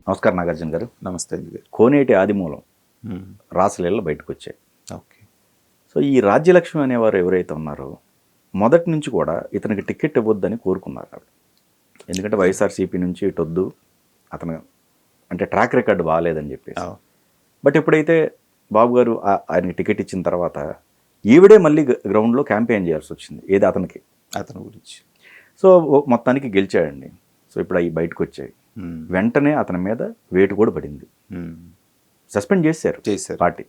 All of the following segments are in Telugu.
నమస్కారం నాగార్జున గారు. నమస్తే అండి గారు. కోనేటి ఆదిమూలం రాసలీలలో బయటకు వచ్చాయి. ఓకే. సో ఈ రాజ్యలక్ష్మి అనేవారు ఎవరైతే ఉన్నారో మొదటి నుంచి కూడా ఇతనికి టికెట్ ఇవ్వద్దని కోరుకున్నారు ఆవిడ. ఎందుకంటే వైఎస్ఆర్సీపీ నుంచి ఇటొద్దు, అతను అంటే ట్రాక్ రికార్డు బాగాలేదని చెప్పేసి. బట్ ఎప్పుడైతే బాబు గారు ఆయనకి టికెట్ ఇచ్చిన తర్వాత ఈవిడే మళ్ళీ గ్రౌండ్లో క్యాంపెయిన్ చేయాల్సి వచ్చింది, ఏది అతని గురించి. సో మొత్తానికి గెలిచాడండి. సో ఇప్పుడు అవి బయటకు వచ్చాయి. వెంటనే అతని మీద వేటు కూడా పడింది, సస్పెండ్ చేశారు పార్టీ.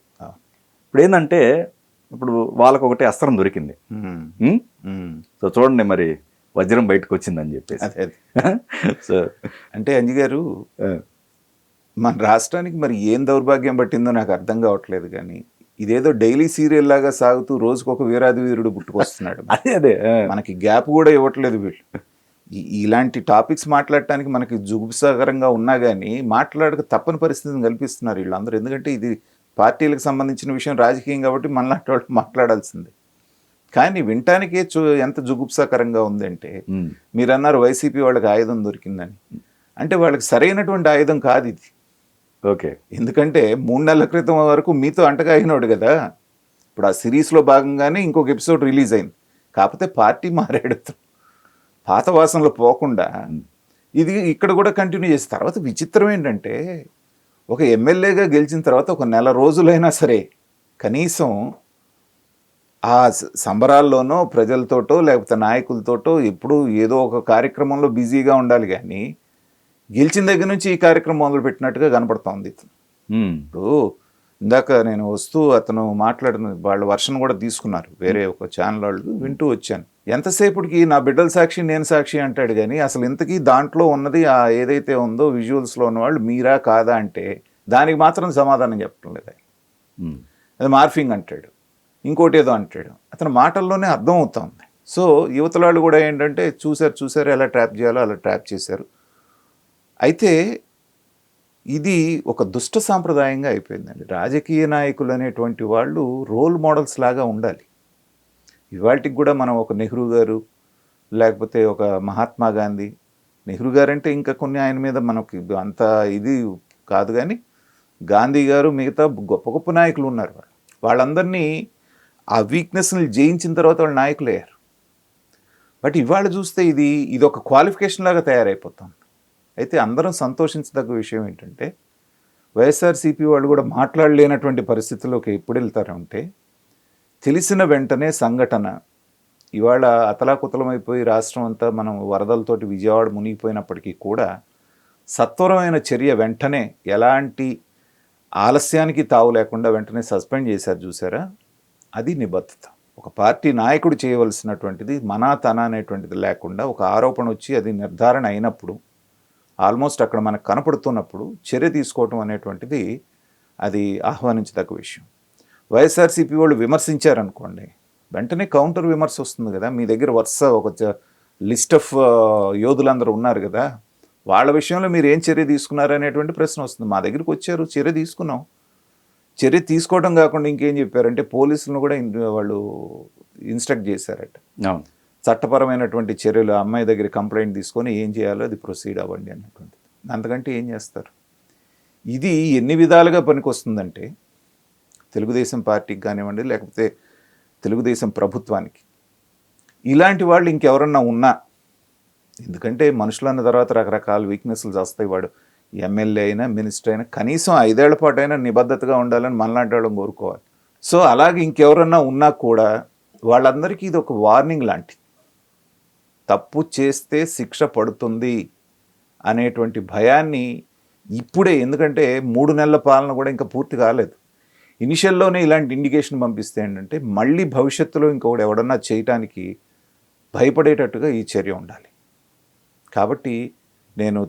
ఇప్పుడు ఏంటంటే ఇప్పుడు వాళ్ళకు ఒకటే అస్త్రం దొరికింది. సో చూడండి మరి వజ్రం బయటకు వచ్చిందని చెప్పేసి. సో అంటే అంజి గారు, మన రాష్ట్రానికి మరి ఏం దౌర్భాగ్యం పట్టిందో నాకు అర్థం కావట్లేదు. కానీ ఇదేదో డైలీ సీరియల్ లాగా సాగుతూ రోజుకు ఒక వీరాది వీరుడు పుట్టుకొస్తున్నాడు. అదే మనకి గ్యాప్ కూడా ఇవ్వట్లేదు వీళ్ళు. ఇలాంటి టాపిక్స్ మాట్లాడటానికి మనకి జుగుప్సాకరంగా ఉన్నా కానీ మాట్లాడక తప్పని పరిస్థితిని కల్పిస్తున్నారు వీళ్ళందరూ. ఎందుకంటే ఇది పార్టీలకు సంబంధించిన విషయం, రాజకీయం కాబట్టి మనలాంటి వాళ్ళు మాట్లాడాల్సిందే. కానీ వినటానికే ఎంత జుగుప్సాకరంగా ఉందంటే, మీరు అన్నారు వైసీపీ వాళ్ళకి ఆయుధం దొరికిందని. అంటే వాళ్ళకి సరైనటువంటి ఆయుధం కాదు ఇది. ఓకే. ఎందుకంటే 3 నెలల క్రితం వరకు మీతో అంటగాగినోడు కదా. ఇప్పుడు ఆ సిరీస్లో భాగంగానే ఇంకొక ఎపిసోడ్ రిలీజ్ అయింది. కాకపోతే పార్టీ మారాడు, పాత వాసనలో పోకుండా ఇది ఇక్కడ కూడా కంటిన్యూ చేసిన తర్వాత విచిత్రం ఏంటంటే, ఒక ఎమ్మెల్యేగా గెలిచిన తర్వాత ఒక నెల రోజులైనా సరే కనీసం ఆ సంబరాల్లోనో ప్రజలతోటో లేకపోతే నాయకులతోటో ఎప్పుడు ఏదో ఒక కార్యక్రమంలో బిజీగా ఉండాలి. కానీ గెలిచిన దగ్గర నుంచి ఈ కార్యక్రమం మొదలు పెట్టినట్టుగా కనపడుతోంది. ఇప్పుడు ఇందాక నేను వస్తూ అతను మాట్లాడిన వాళ్ళ వర్షన్ కూడా తీసుకున్నారు వేరే ఒక ఛానల్ వాళ్ళు, వింటూ వచ్చాను. ఎంతసేపటికి నా బిడ్డల సాక్షి నేను సాక్షి అంటాడు కానీ అసలు ఇంతకీ దాంట్లో ఉన్నది ఆ ఏదైతే ఉందో విజువల్స్లో ఉన్నవాళ్ళు మీరా కాదా అంటే దానికి మాత్రం సమాధానం చెప్పడం లేదు. అది మార్ఫింగ్ అంటాడు, ఇంకోటి ఏదో అంటాడు. అతని మాటల్లోనే అర్థం అవుతుంది. సో యువతల వాళ్ళు కూడా ఏంటంటే చూశారు ఎలా ట్రాప్ చేయాలో అలా ట్రాప్ చేశారు. అయితే ఇది ఒక దుష్ట సాంప్రదాయంగా అయిపోయిందండి. రాజకీయ నాయకులు అనేటువంటి వాళ్ళు రోల్ మోడల్స్ లాగా ఉండాలి. ఇవాళకి కూడా మనం ఒక నెహ్రూ గారు లేకపోతే ఒక మహాత్మా గాంధీ, నెహ్రూ గారు అంటే ఇంకా కొన్ని ఆయన మీద మనకి అంత ఇది కాదు, కానీ గాంధీ గారు మిగతా గొప్ప గొప్ప నాయకులు ఉన్నారు. వాళ్ళందరినీ ఆ వీక్నెస్ని జయించిన తర్వాత వాళ్ళు నాయకులు అయ్యారు. బట్ ఇవాళ చూస్తే ఇది ఒక క్వాలిఫికేషన్ లాగా తయారైపోతుంది. అయితే అందరం సంతోషించదగ్గ విషయం ఏంటంటే వైఎస్ఆర్సీపీ వాళ్ళు కూడా మాట్లాడలేనటువంటి పరిస్థితుల్లోకి ఎప్పుడు వెళ్తారంటే, తెలిసిన వెంటనే సంఘటన ఇవాళ అతలాకుతలమైపోయి రాష్ట్రం అంతా మనం వరదలతోటి విజయవాడ మునిగిపోయినప్పటికీ కూడా సత్వరమైన చర్య, వెంటనే ఎలాంటి ఆలస్యానికి తావు లేకుండా వెంటనే సస్పెండ్ చేశారు చూసారా. అది నిబద్ధత. ఒక పార్టీ నాయకుడు చేయవలసినటువంటిది మనా తన అనేటువంటిది లేకుండా ఒక ఆరోపణ వచ్చి అది నిర్ధారణ అయినప్పుడు, ఆల్మోస్ట్ అక్కడ మనకు కనపడుతున్నప్పుడు చర్య తీసుకోవటం అనేటువంటిది అది ఆహ్వానించదగ్గ విషయం. వైఎస్ఆర్సీపీ వాళ్ళు విమర్శించారనుకోండి, వెంటనే కౌంటర్ విమర్శ వస్తుంది కదా. మీ దగ్గర వరుస ఒక లిస్ట్ ఆఫ్ యోధులందరూ ఉన్నారు కదా, వాళ్ళ విషయంలో మీరు ఏం చర్య తీసుకున్నారు అనేటువంటి ప్రశ్న వస్తుంది. మా దగ్గరికి వచ్చారు, చర్య తీసుకున్నాం. చర్య తీసుకోవడం కాకుండా ఇంకేం చెప్పారంటే పోలీసులను కూడా వాళ్ళు ఇన్స్ట్రక్ట్ చేశారట. చట్టపరమైనటువంటి చర్యలు, అమ్మాయి దగ్గర కంప్లైంట్ తీసుకొని ఏం చేయాలో అది ప్రొసీడ్ అవ్వండి అన్నటువంటిది. అంతకంటే ఏం చేస్తారు? ఇది ఎన్ని విధాలుగా పనికొస్తుందంటే తెలుగుదేశం పార్టీకి కానివ్వండి లేకపోతే తెలుగుదేశం ప్రభుత్వానికి, ఇలాంటి వాళ్ళు ఇంకెవరన్నా ఉన్నా, ఎందుకంటే మనుషులు అన్న తర్వాత రకరకాల వీక్నెస్లు వస్తాయి. వాడు ఎమ్మెల్యే అయినా మినిస్టర్ అయినా కనీసం 5 ఏళ్ల పాటు అయినా నిబద్ధతగా ఉండాలని మనలాంటి వాళ్ళని కోరుకోవాలి. సో అలాగే ఇంకెవరన్నా ఉన్నా కూడా వాళ్ళందరికీ ఇది ఒక వార్నింగ్ లాంటి, తప్పు చేస్తే శిక్ష పడుతుంది అనేటువంటి భయాన్ని ఇప్పుడే, ఎందుకంటే 3 నెలల పాలన కూడా ఇంకా పూర్తి కాలేదు, ఇనిషియల్లోనే ఇలాంటి ఇండికేషన్ పంపిస్తే ఏంటంటే మళ్ళీ భవిష్యత్తులో ఇంకొకటి ఎవడన్నా చేయటానికి భయపడేటట్టుగా ఈ చర్య ఉండాలి. కాబట్టి నేను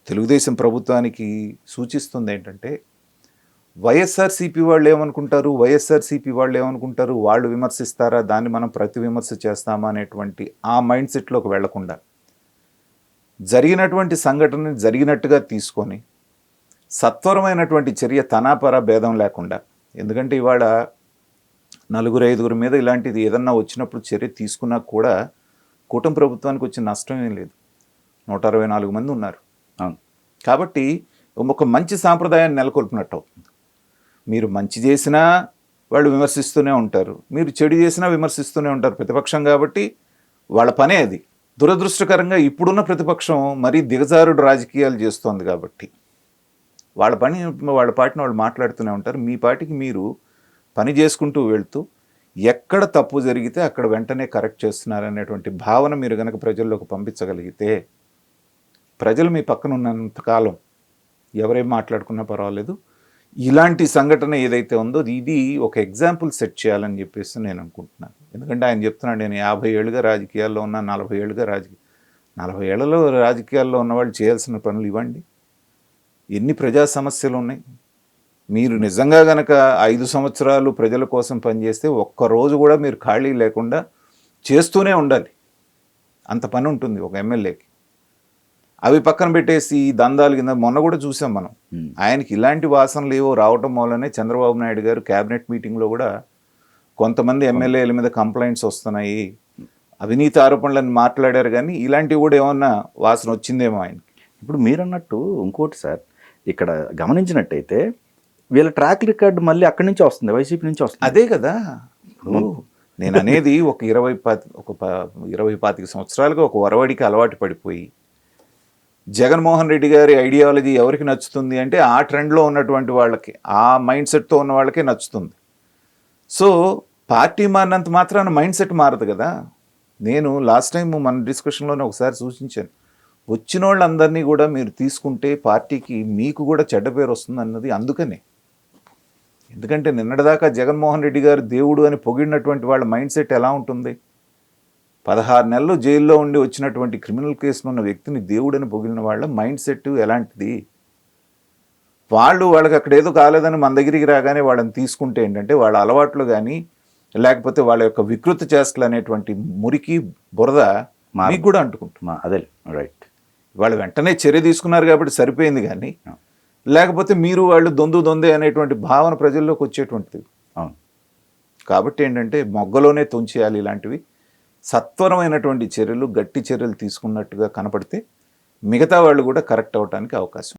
తెలుగుదేశం ప్రభుత్వానికి సూచిస్తుంది ఏంటంటే, వైఎస్ఆర్సీపీ వాళ్ళు ఏమనుకుంటారు, వాళ్ళు విమర్శిస్తారా, దాన్ని మనం ప్రతి విమర్శ చేస్తామా అనేటువంటి ఆ మైండ్ సెట్లోకి వెళ్లకుండా జరిగినటువంటి సంఘటనని జరిగినట్టుగా తీసుకొని సత్వరమైనటువంటి చర్య, తనాపర భేదం లేకుండా. ఎందుకంటే ఇవాళ 4-5 మీద ఇలాంటిది ఏదన్నా వచ్చినప్పుడు చర్య తీసుకున్నా కూడా కూటమి ప్రభుత్వానికి వచ్చిన నష్టం ఏం లేదు. 164 మంది ఉన్నారు. కాబట్టి ఒక మంచి సాంప్రదాయాన్ని నెలకొల్పినట్టు అవుతుంది. మీరు మంచి చేసినా వాళ్ళు విమర్శిస్తూనే ఉంటారు, మీరు చెడు చేసినా విమర్శిస్తూనే ఉంటారు. ప్రతిపక్షం కాబట్టి వాళ్ళ పనే అది. దురదృష్టకరంగా ఇప్పుడున్న ప్రతిపక్షం మరీ దిగజారుడు రాజకీయాలు చేస్తోంది కాబట్టి వాళ్ళ పాటిని వాళ్ళు మాట్లాడుతూనే ఉంటారు. మీ పాటికి మీరు పని చేసుకుంటూ వెళ్తూ ఎక్కడ తప్పు జరిగితే అక్కడ వెంటనే కరెక్ట్ చేస్తున్నారనేటువంటి భావన మీరు కనుక ప్రజల్లోకి పంపించగలిగితే ప్రజలు మీ పక్కన ఉన్నంతకాలం ఎవరేం మాట్లాడుకున్నా పర్వాలేదు. ఇలాంటి సంఘటన ఏదైతే ఉందో ఇది ఒక ఎగ్జాంపుల్ సెట్ చేయాలని చెప్పేసి నేను అనుకుంటున్నాను. ఎందుకంటే ఆయన చెప్తున్నాడు, నేను 50 ఏళ్ళుగా రాజకీయాల్లో ఉన్నా, 40 ఏళ్ళుగా 40 ఏళ్లలో రాజకీయాల్లో ఉన్నవాళ్ళు చేయాల్సిన పనులు ఇవ్వండి. ఎన్ని ప్రజా సమస్యలు ఉన్నాయి. మీరు నిజంగా గనక 5 సంవత్సరాలు ప్రజల కోసం పనిచేస్తే ఒక్కరోజు కూడా మీరు ఖాళీ లేకుండా చేస్తూనే ఉండాలి. అంత పని ఉంటుంది ఒక ఎమ్మెల్యేకి. అవి పక్కన పెట్టేసి దందాలు కింద మొన్న కూడా చూసాం మనం. ఆయనకి ఇలాంటి వాసనలు ఏవో రావటం వల్లనే చంద్రబాబు నాయుడు గారు క్యాబినెట్ మీటింగ్లో కూడా కొంతమంది ఎమ్మెల్యేల మీద కంప్లైంట్స్ వస్తున్నాయి, అవినీతి ఆరోపణలను మాట్లాడారు, కానీ ఇలాంటివి కూడా ఏమన్నా వాసన వచ్చిందేమో ఆయనకి. ఇప్పుడు మీరన్నట్టు ఇంకోటి సార్, ఇక్కడ గమనించినట్టయితే వీళ్ళ ట్రాక్ రికార్డ్ మళ్ళీ అక్కడి నుంచి వస్తుంది, వైసీపీ నుంచి వస్తుంది. అదే కదా ఇప్పుడు నేను అనేది. ఒక 20-25 సంవత్సరాలుగా ఒక వరవడికి అలవాటు పడిపోయి జగన్మోహన్ రెడ్డి గారి ఐడియాలజీ ఎవరికి నచ్చుతుంది అంటే ఆ ట్రెండ్లో ఉన్నటువంటి వాళ్ళకి, ఆ మైండ్ సెట్తో ఉన్న వాళ్ళకే నచ్చుతుంది. సో పార్టీ మారినంత మాత్రాన మైండ్ సెట్ మారదు కదా. నేను లాస్ట్ టైం మన డిస్కషన్లోనే ఒకసారి సూచించాను, వచ్చిన వాళ్ళందరినీ కూడా మీరు తీసుకుంటే పార్టీకి మీకు కూడా చెడ్డ పేరు వస్తుంది అన్నది అందుకనే. ఎందుకంటే నిన్నటిదాకా జగన్మోహన్ రెడ్డి గారు దేవుడు అని పొగిడినటువంటి వాళ్ళ మైండ్ సెట్ ఎలా ఉంటుంది? 16 నెలలు జైల్లో ఉండి వచ్చినటువంటి క్రిమినల్ కేసులో ఉన్న వ్యక్తిని దేవుడని పొగిడిన వాళ్ళ మైండ్ సెట్ ఎలాంటిది? వాళ్ళకి అక్కడ ఏదో కాలేదని మన దగ్గరికి రాగానే వాళ్ళని తీసుకుంటే ఏంటంటే వాళ్ళ అలవాట్లు కానీ లేకపోతే వాళ్ళ యొక్క వికృత చేష్టలు అనేటువంటి మురికి బురద మీకు కూడా అంటుకుంటున్నా. అదే రైట్. వాళ్ళు వెంటనే చర్య తీసుకున్నారు కాబట్టి సరిపోయింది, కానీ లేకపోతే మీరు వాళ్ళు దొందే అనేటువంటి భావన ప్రజల్లోకి వచ్చేటువంటిది. అవును. కాబట్టి ఏంటంటే మొగ్గలోనే తొంచేయాలి. ఇలాంటివి సత్వరమైనటువంటి చర్యలు, గట్టి చర్యలు తీసుకున్నట్టుగా కనపడితే మిగతా వాళ్ళు కూడా కరెక్ట్ అవ్వడానికి అవకాశం.